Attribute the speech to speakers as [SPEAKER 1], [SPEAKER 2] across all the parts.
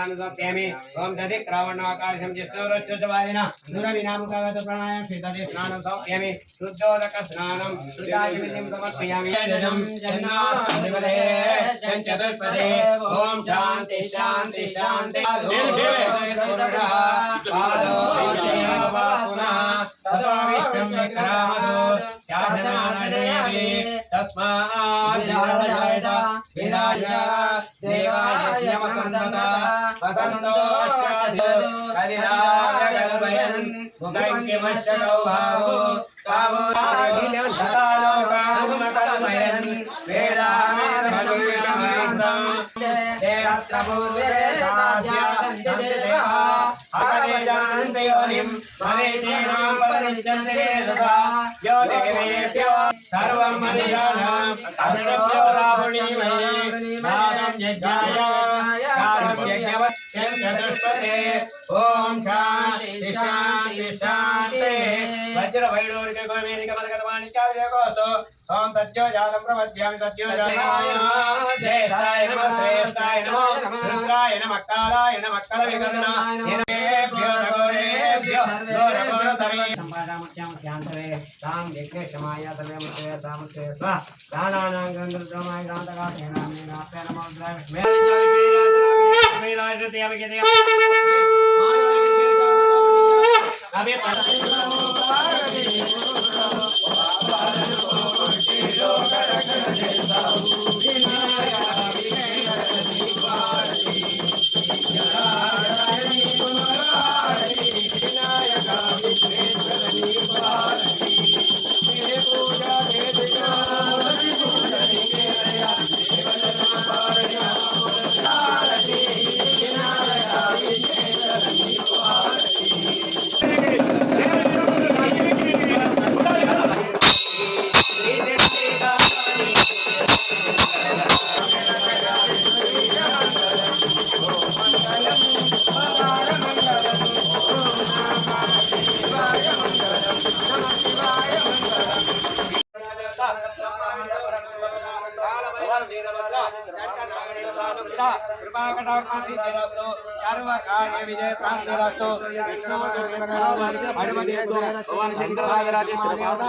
[SPEAKER 1] समर्पयामि ओम दधि क्रवणाकाशं जिष्णुरच्युतवादिना दूरविनामुखागत प्राणायाम श्रीतदे स्नानं समर्पयामि शुद्धोदक स्नानं शुद्धाचमितिं समर्पयामि जजं जन्नाधिपते चतुष्पदे ओम शांति शांति शांति पादो पुनः ततो विश्वं विक्रामदो याजनानदेवी तस्मात् विराज देवाय नमः वदन्तो कलिराजगलभयन् मुखैक्यमश्चौ भावो कामो कामकलमयन् वेदामेर्भगुणमन्त्रं देहत्रपूर्वे साध्या हरे जानन्ति योनिं मरेतेनां परिनित्यन्ते सदा यो देवेभ्यो सर्वं मनिजानां सर्वेभ्यो रावणीमये नादं यज्ञाय कारुण्यज्ञवत्यं चतुष्पदे ओम शांति शांति शांति वज्र वैडूर्य गोमेदिक मदगतवाणिक्याविजयकोऽस्तु ओम तज्जो जातं प्रपद्यामि तज्जो जाताय जयताय नमः श्रेष्ठाय नमः रुद्राय नमः कालाय नमः कलविकर्णाय नमः भ्यो घोरघोरतरे संपादामत्यामत्यांतरे तां यज्ञक्षमाय तमेमुखे सामुखे स्वा दानानां गन्धर्वमाय दान्तकासेनामे नाप्य नमो द्राविष्मे मेलाजते अबे सर्वकार्य विजय प्राप्तिरस्तु हनुमतेस्तु भगवान शंकर राजराजेश्वर माता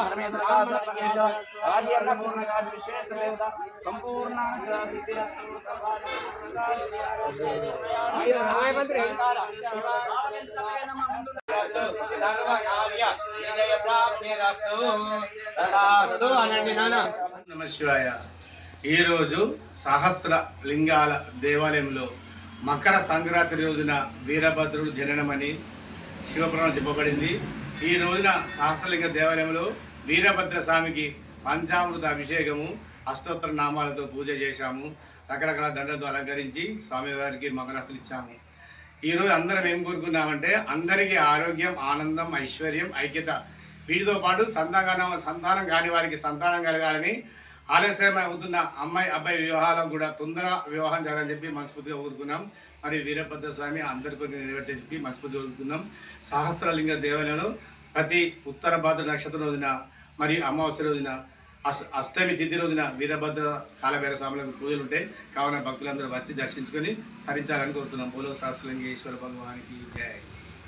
[SPEAKER 1] आदि अन्नपूर्ण काज विशेष देवता संपूर्ण सिद्धिरस्तु सर्वकार्य विजय प्राप्तिरस्तु तदास्तु अनन्यना
[SPEAKER 2] नमः शिवाय। ఈ రోజు సహస్ర లింగాల దేవాలయంలో మకర సంక్రాంతి రోజున వీరభద్రుడు జననమని శివపురాణం చెప్పబడింది. ఈ రోజున సహస్రలింగ దేవాలయంలో వీరభద్ర స్వామికి పంచామృత అభిషేకము అష్టోత్తర నామాలతో పూజ చేశాము. రకరకాల దండలతో అలంకరించి స్వామివారికి మంగళాస్తులు ఇచ్చాము. ఈరోజు అందరం ఏం కోరుకున్నామంటే అందరికీ ఆరోగ్యం, ఆనందం, ఐశ్వర్యం, ఐక్యత, వీటితో పాటు సంతానం కాని వారికి సంతానం కలగాలని, ఆలస్యం అవుతున్న అమ్మాయి అబ్బాయి వివాహాలకు కూడా తొందర వివాహం జరగాలని చెప్పి మనస్ఫూర్తిగా కోరుకున్నాం. మరి వీరభద్ర స్వామి అందరికీ నెరవేర్చని చెప్పి మనస్ఫూర్తిగా కోరుకున్నాం. సహస్రలింగ దేవాలయంలో ప్రతి ఉత్తర భాద్ర నక్షత్రం రోజున మరియు అమావాస్య రోజున అష్టమి తిథి రోజున వీరభద్ర కాలభైర స్వాములకు పూజలు ఉంటాయి. కావున భక్తులందరూ వచ్చి దర్శించుకొని తరించాలని కోరుతున్నాం. బోలో సహస్రలింగేశ్వర భగవానికి జై.